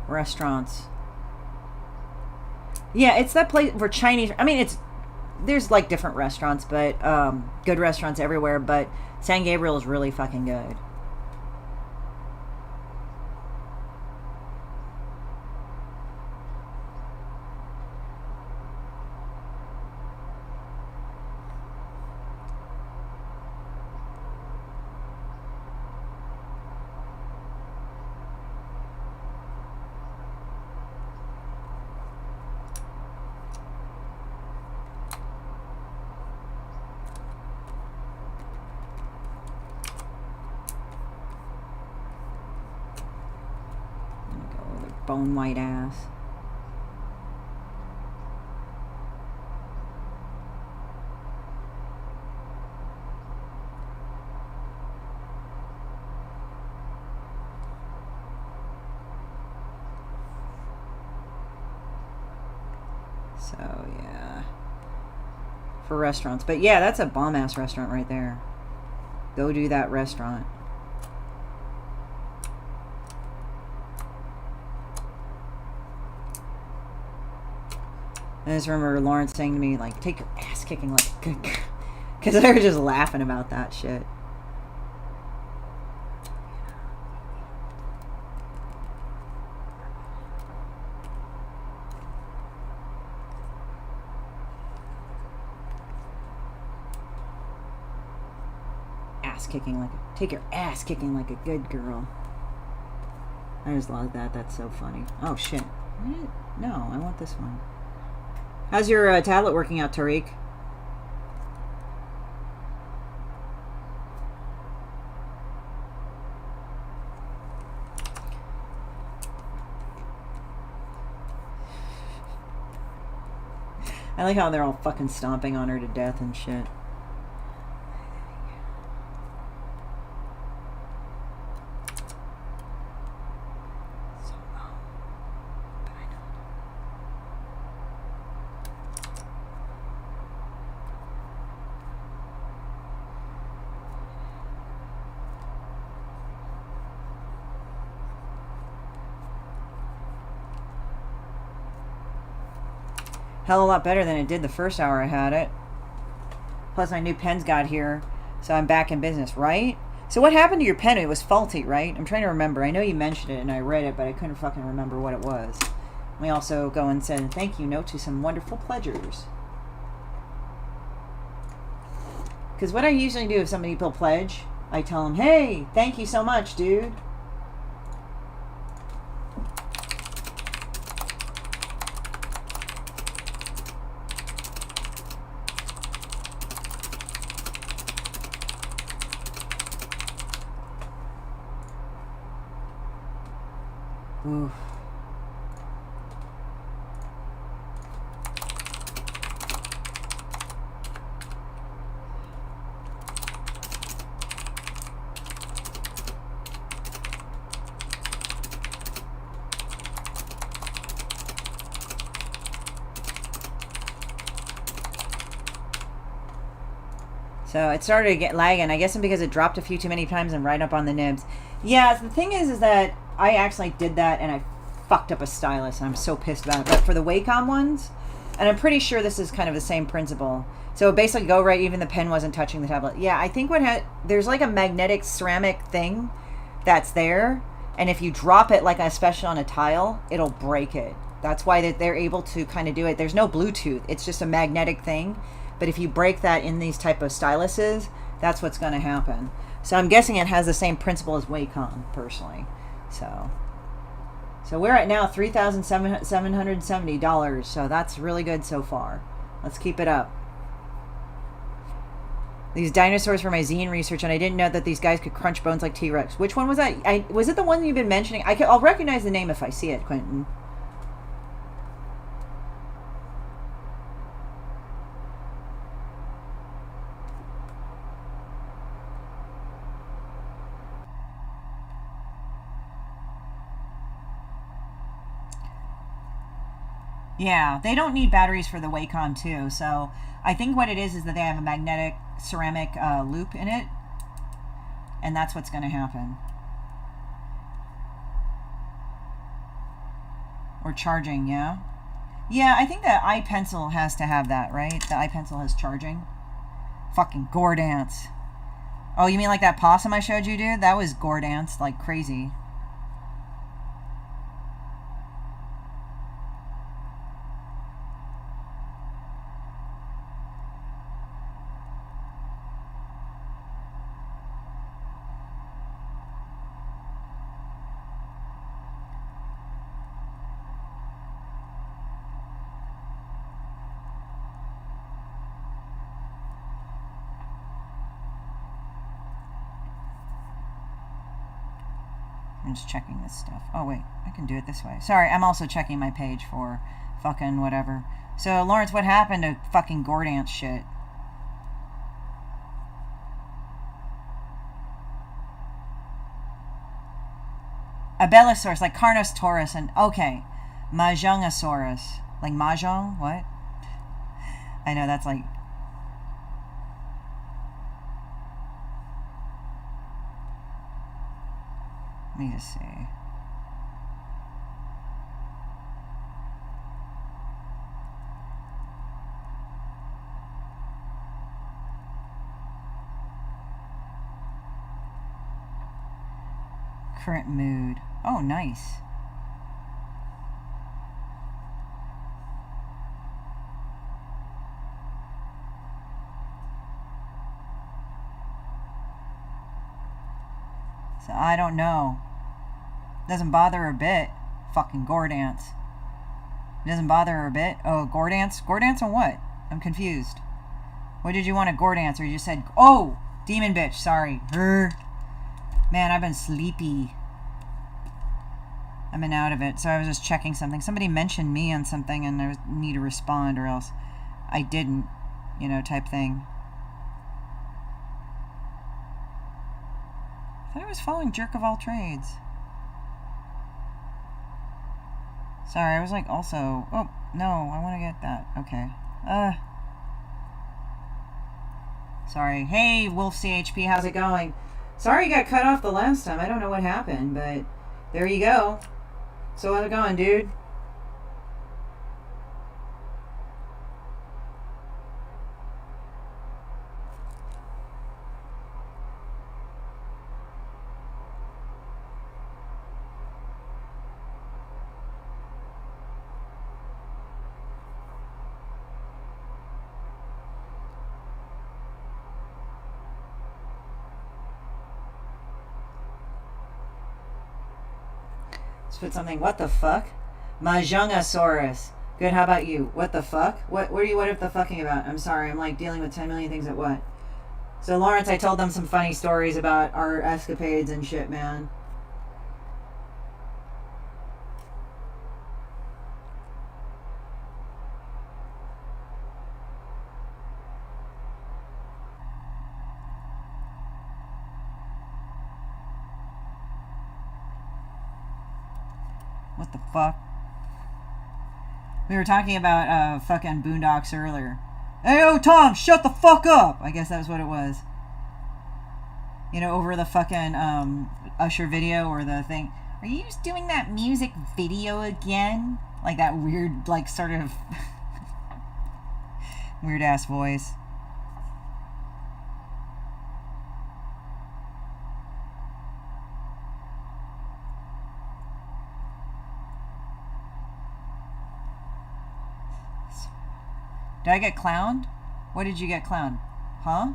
Restaurants. Yeah, it's that place for Chinese. I mean, there's like different restaurants, but good restaurants everywhere. But San Gabriel is really fucking good. Bone white ass. So, yeah. For restaurants. But yeah, that's a bomb-ass restaurant right there. Go do that restaurant. I just remember Lawrence saying to me, like, take your ass kicking like a good girl. Because they were just laughing about that shit. Take your ass kicking like a good girl. I just love that. That's so funny. Oh shit. What? No, I want this one. How's your tablet working out, Tariq? I like how they're all fucking stomping on her to death and shit. Hell of a lot better than it did the first hour I had it. Plus my new pen's got here, so I'm back in business, right? So what happened to your pen? It was faulty, right? I'm trying to remember. I know you mentioned it and I read it, but I couldn't fucking remember what it was. We also go and send a thank you note to some wonderful pledgers. Because what I usually do if some people pledge, I tell them, hey, thank you so much, dude. Oof. So it started to get lagging. I guess because it dropped a few too many times and right up on the nibs. Yeah, the thing is that I actually did that and I fucked up a stylus and I'm so pissed about it. But for the Wacom ones, and I'm pretty sure this is kind of the same principle. So basically go right, even the pen wasn't touching the tablet. Yeah, I think there's like a magnetic ceramic thing that's there. And if you drop it like especially on a tile, it'll break it. That's why they're able to kind of do it. There's no Bluetooth. It's just a magnetic thing. But if you break that in these type of styluses, that's what's going to happen. So I'm guessing it has the same principle as Wacom, personally. So we're at now $3,770. So that's really good so far. Let's keep it up. These dinosaurs for my zine research, and I didn't know that these guys could crunch bones like T-Rex. Which one was that? Was it the one you've been mentioning? I'll recognize the name if I see it, Quentin. Yeah, they don't need batteries for the Wacom too. So I think what it is that they have a magnetic ceramic loop in it. And that's what's going to happen. Or charging, yeah? Yeah, I think the iPencil has to have that, right? The iPencil has charging. Fucking gore dance. Oh, you mean like that possum I showed you, dude? That was gore dance like crazy. I'm just checking this stuff. Oh, wait. I can do it this way. Sorry, I'm also checking my page for fucking whatever. So, Lawrence, what happened to fucking gore dance shit? Abelisaurus, like Carnosaurus, and... Okay. Mahjongosaurus. Like Mahjong? What? I know that's like. Let me just see. Current mood. Oh, nice. So I don't know. Doesn't bother her a bit. Fucking gore dance. Doesn't bother her a bit. Oh, gore dance? Gore dance on what? I'm confused. What did you want a gore dance? Or you just said, oh, demon bitch. Sorry. Man, I've been sleepy. I've been out of it. So I was just checking something. Somebody mentioned me on something and I need to respond or else I didn't, you know, type thing. I thought I was following Jerk of All Trades. Sorry, I was like also... Oh, no, I want to get that. Okay. Sorry. Hey, Wolf CHP, how's it going? Sorry you got cut off the last time. I don't know what happened, but there you go. So how's it going, dude? Let's put something. What the fuck? Mahjungasaurus. Good, how about you? What the fuck? What are you the fucking about? I'm sorry, I'm like dealing with 10 million things at what? So Lawrence, I told them some funny stories about our escapades and shit, man. What the fuck? We were talking about fucking Boondocks earlier. Hey, oh, Tom, shut the fuck up! I guess that was what it was. You know, over the fucking Usher video or the thing. Are you just doing that music video again? Like that weird, like, sort of weird-ass voice. Did I get clowned? What did you get clowned? Huh?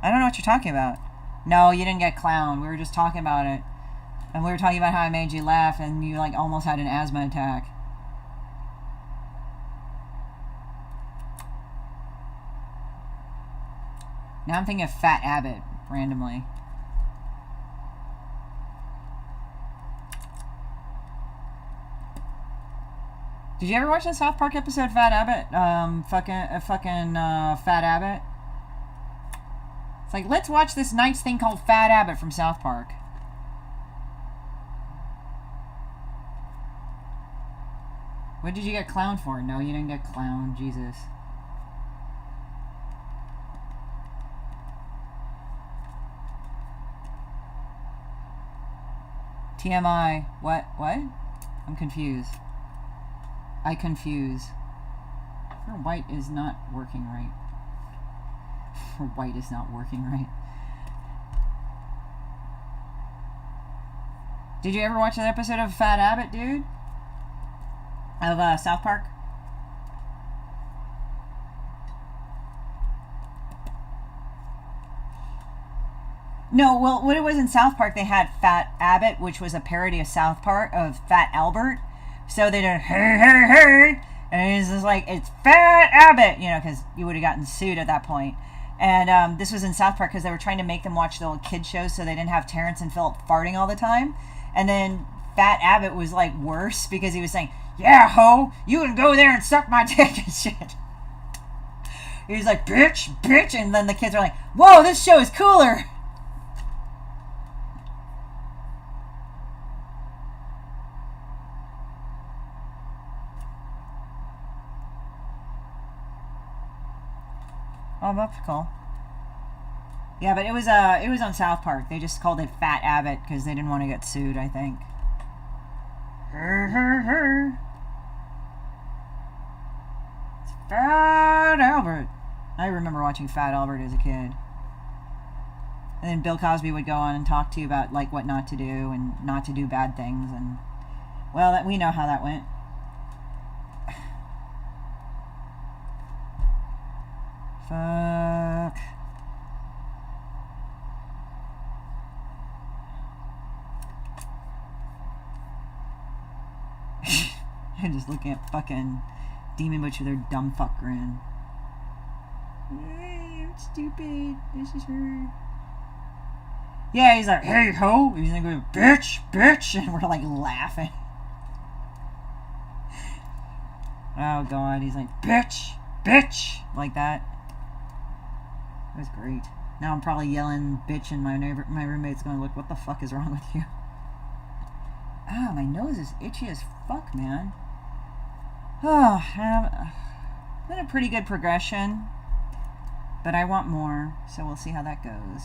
I don't know what you're talking about. No, you didn't get clowned. We were just talking about it. And we were talking about how I made you laugh and you like almost had an asthma attack. Now I'm thinking of Fat Abbott, randomly. Did you ever watch the South Park episode Fat Abbott? Fat Abbott? It's like, let's watch this nice thing called Fat Abbott from South Park. What did you get clowned for? No, you didn't get clowned. Jesus. TMI. What? I'm confused. I confuse. Her white is not working right. Her white is not working right. Did you ever watch an episode of Fat Abbott, dude? Of South Park? No, well, what it was in South Park, they had Fat Abbott, which was a parody of South Park, of Fat Albert. So they did, hey, hey, hey, and it's just like, it's Fat Abbott, you know, because you would have gotten sued at that point. And this was in South Park because they were trying to make them watch the little kid shows so they didn't have Terrence and Phillip farting all the time. And then Fat Abbott was like worse because he was saying, yeah, ho, you can go there and suck my dick and shit. He was like, bitch, bitch, and then the kids are like, whoa, this show is cooler. Oh, that's cool. Yeah, but it was on South Park. They just called it Fat Abbott because they didn't want to get sued, I think. It's Fat Albert. I remember watching Fat Albert as a kid. And then Bill Cosby would go on and talk to you about like what not to do and not to do bad things, and well, that we know how that went. Fuck. I'm just looking at fucking Demon Butch with her dumb fuck grin. I'm stupid. This is her. Yeah, he's like, hey ho. He's like, bitch, bitch. And we're like laughing. Oh god. He's like, bitch, bitch. Like that. That was great. Now I'm probably yelling bitch, and my roommate's going to look, what the fuck is wrong with you? Ah, my nose is itchy as fuck, man. Oh, been a pretty good progression, but I want more, so we'll see how that goes.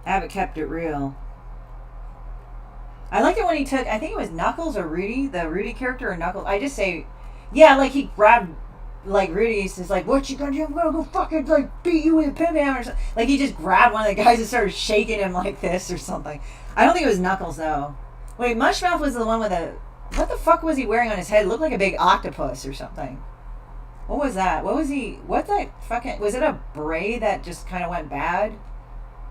Abbott kept it real. I like it when he took, I think it was Knuckles or Rudy, the Rudy character, or Knuckles. I just say, yeah, like he grabbed, like Rudy's is like, what you gonna do? I'm gonna go fucking like beat you with a pin hammer or something. Like he just grabbed one of the guys and started shaking him like this or something. I don't think it was Knuckles though. Wait, Mushmouth was the one with a, what the fuck was he wearing on his head? It looked like a big octopus or something. What was that? What was he, what that fucking, was it a braid that just kind of went bad?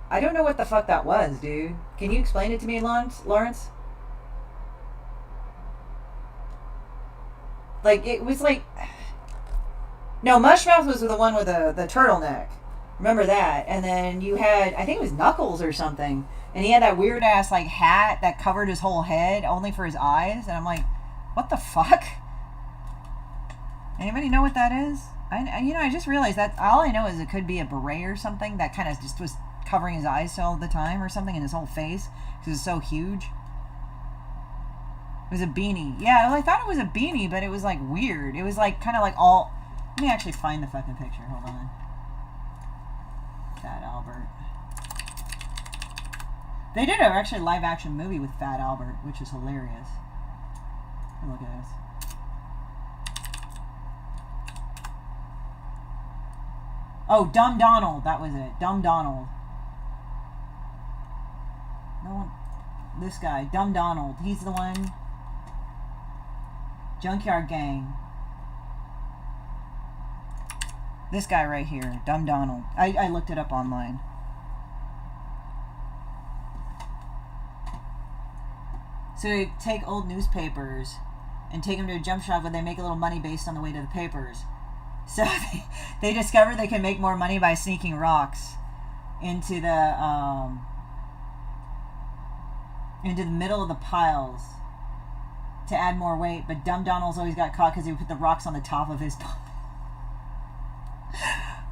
I don't know what the fuck that was, dude. Can you explain it to me, Lawrence? Like, it was like... No, Mushmouth was the one with the turtleneck. Remember that. And then you had, I think it was Knuckles or something. And he had that weird-ass, like, hat that covered his whole head, only for his eyes. And I'm like, what the fuck? Anybody know what that is? I just realized that all I know is it could be a beret or something that kind of just was covering his eyes all the time or something, in his whole face because it's so huge. It was a beanie. Yeah, well, I thought it was a beanie, but it was like weird. It was like kind of like all. Let me actually find the fucking picture. Hold on. Fat Albert. They did actually live action movie with Fat Albert, which is hilarious. Look at this. Oh, Dumb Donald. That was it. Dumb Donald. No one. This guy, Dumb Donald. He's the one. Junkyard Gang. This guy right here, Dumb Donald. I looked it up online. So they take old newspapers and take them to a jump shop where they make a little money based on the weight of the papers. So they discover they can make more money by sneaking rocks into the middle of the piles to add more weight. But Dumb Donald's always got caught because he would put the rocks on the top of his pile.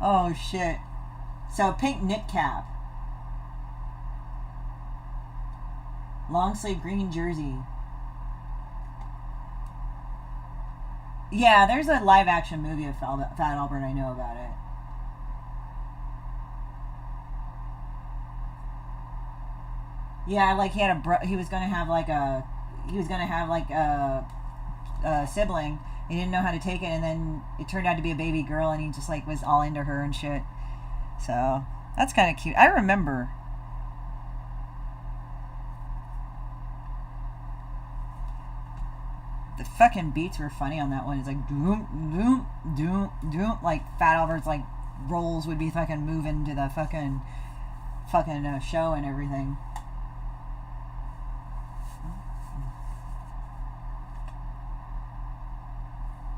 Oh shit. So pink knit cap, long sleeve green jersey. Yeah, there's a live action movie of Fat Albert. I know about it. Yeah, like he had he was gonna have like a sibling. He didn't know how to take it, and then it turned out to be a baby girl, and he just like was all into her and shit. So that's kind of cute. I remember. The fucking beats were funny on that one. It's like doom doom doom doom. Like Fat Albert's like rolls would be fucking moving to the fucking show and everything.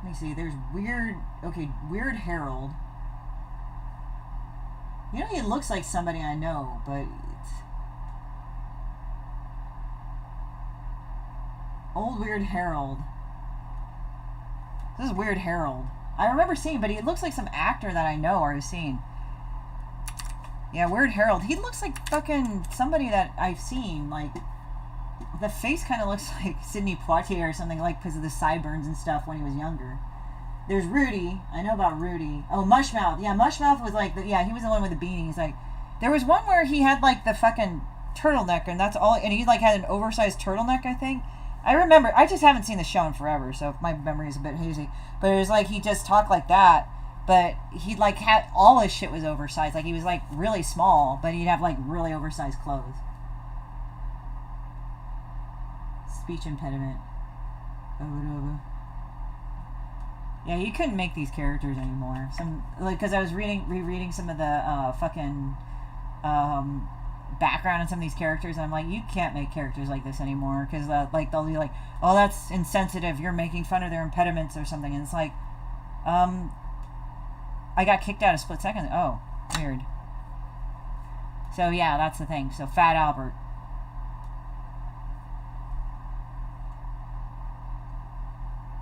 Let me see. There's Weird Harold. You know, he looks like somebody I know, but old Weird Harold. This is Weird Harold. I remember seeing, but he looks like some actor that I know or have seen. Yeah, Weird Harold. He looks like fucking somebody that I've seen. Like, the face kind of looks like Sidney Poitier or something, like, because of the sideburns and stuff when he was younger. There's Rudy. I know about Rudy. Oh, Mushmouth. Yeah, Mushmouth was like, yeah, he was the one with the beanies. Like, there was one where he had, like, the fucking turtleneck, and that's all, and he, like, had an oversized turtleneck, I think. I remember, I just haven't seen the show in forever, so my memory is a bit hazy. But it was like he just talked like that, but he, like, had, all his shit was oversized. Like, he was, like, really small, but he'd have, like, really oversized clothes. Speech impediment. Over. Yeah, you couldn't make these characters anymore. Some, like, because I was rereading some of the fucking background on some of these characters, and I'm like, you can't make characters like this anymore, because like they'll be like, oh, that's insensitive. You're making fun of their impediments or something, and it's like, I got kicked out a split second. Oh, weird. So yeah, that's the thing. So Fat Albert.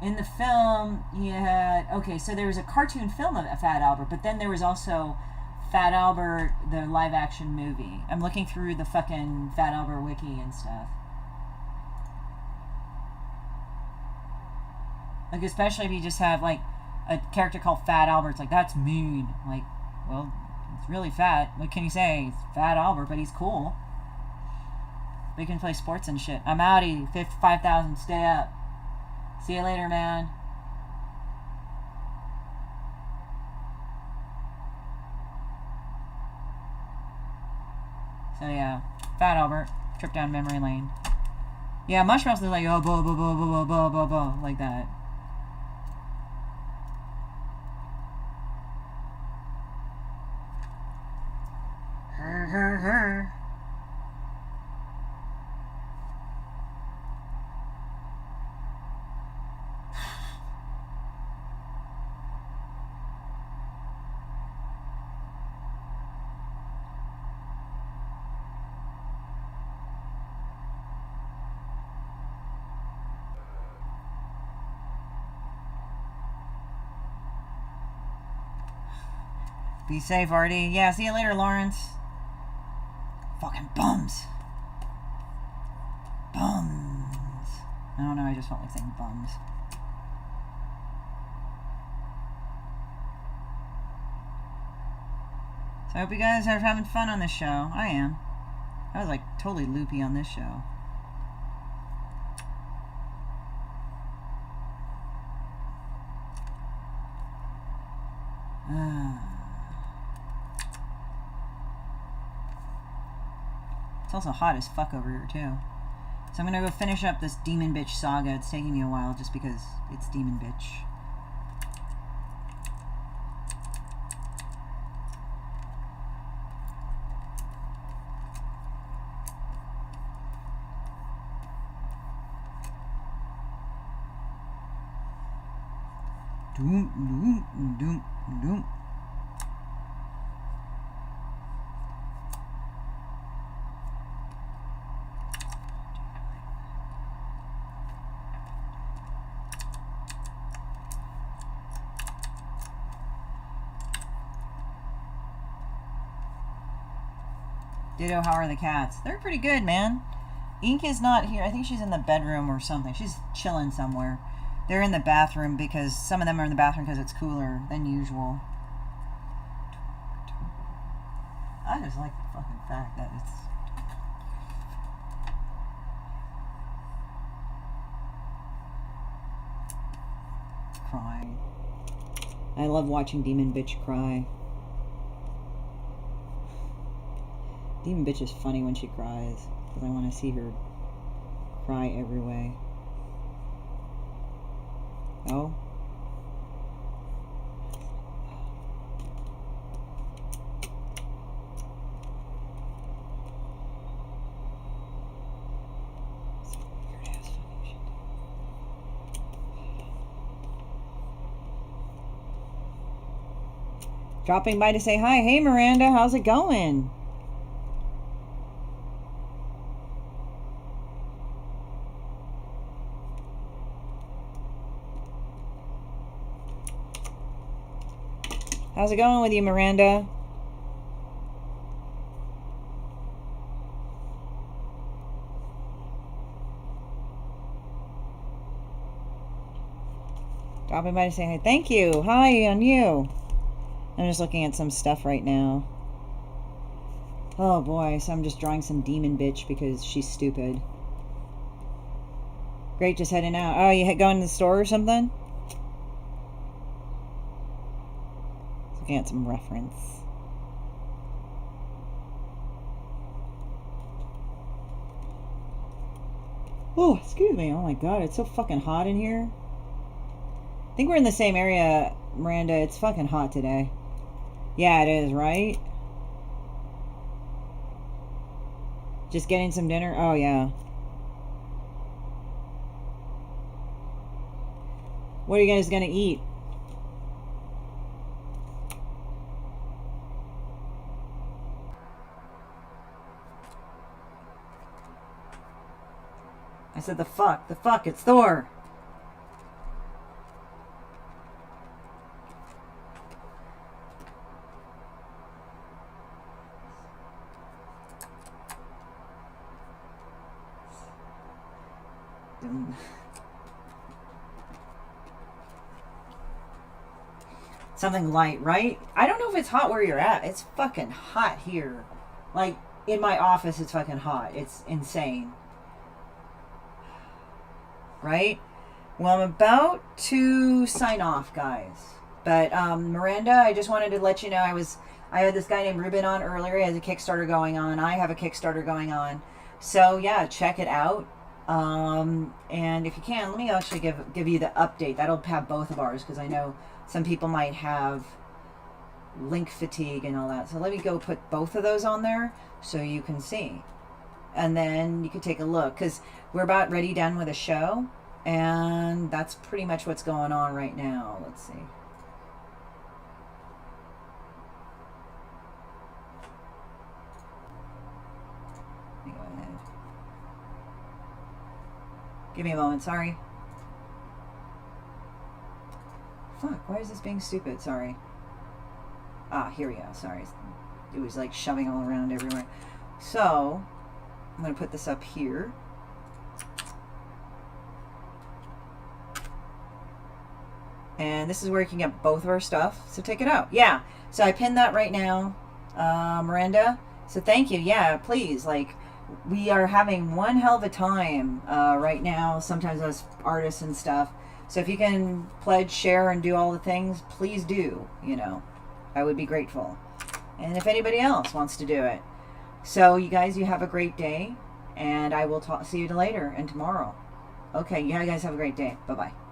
In the film, you had, okay, so there was a cartoon film of Fat Albert, but then there was also Fat Albert, the live action movie. I'm looking through the fucking Fat Albert wiki and stuff. Like, especially if you just have, like, a character called Fat Albert, it's like, that's mean. Like, well, it's really fat. What can you say? It's Fat Albert, but he's cool. We can play sports and shit. I'm outie. 5,000, stay up. See you later, man. So yeah, Fat Albert, trip down memory lane. Yeah, Mushmouth is like, oh, blah, blah, blah, blah, blah, blah, blah, like that. Her. Be safe, Artie. Yeah, see you later, Lawrence. Fucking bums. Bums. I don't know, I just felt like saying bums. So I hope you guys are having fun on this show. I am. I was like totally loopy on this show. It's also hot as fuck over here too. So I'm gonna go finish up this Demon Bitch saga. It's taking me a while just because it's Demon Bitch. Doom, doom, doom, doom. Ditto, how are the cats? They're pretty good, man. Ink is not here. I think she's in the bedroom or something. She's chilling somewhere. They're in the bathroom because some of them are in the bathroom because it's cooler than usual. I just like the fucking fact that it's... crying. I love watching Demon Bitch cry. Demon Bitch is funny when she cries, because I want to see her cry every way. Oh? Dropping by to say hi. Hey Miranda, how's it going? How's it going with you, Miranda? Stopping by to say hi. Thank you. Hi on you. I'm just looking at some stuff right now. Oh boy, so I'm just drawing some demon bitch because she's stupid. Great, just heading out. Oh, you going to the store or something? Looking at some reference. Oh, excuse me. Oh my god, it's so fucking hot in here. I think we're in the same area, Miranda. It's fucking hot today. Yeah, it is, right? Just getting some dinner? Oh, yeah. What are you guys gonna eat? I said the fuck. The fuck. It's Thor. Something light, right? I don't know if it's hot where you're at. It's fucking hot here. Like, in my office, it's fucking hot. It's insane. Right? Well, I'm about to sign off, guys. But, Miranda, I just wanted to let you know I had this guy named Ruben on earlier. He has a Kickstarter going on. I have a Kickstarter going on. So, yeah, check it out. And if you can, let me actually give you the update. That'll have both of ours because I know some people might have link fatigue and all that. So let me go put both of those on there so you can see. And then you can take a look because we're about ready done with a show. And that's pretty much what's going on right now. Let's see. Let me go ahead. Give me a moment, sorry. Fuck, why is this being stupid? Sorry. Ah, here we go. Sorry. It was like shoving all around everywhere. So, I'm going to put this up here. And this is where you can get both of our stuff. So take it out. Yeah. So I pinned that right now, Miranda. So thank you. Yeah, please. Like, we are having one hell of a time right now. Sometimes as artists and stuff. So if you can pledge, share, and do all the things, please do. You know, I would be grateful. And if anybody else wants to do it. So you guys, you have a great day. And I will see you later and tomorrow. Okay, you guys have a great day. Bye-bye.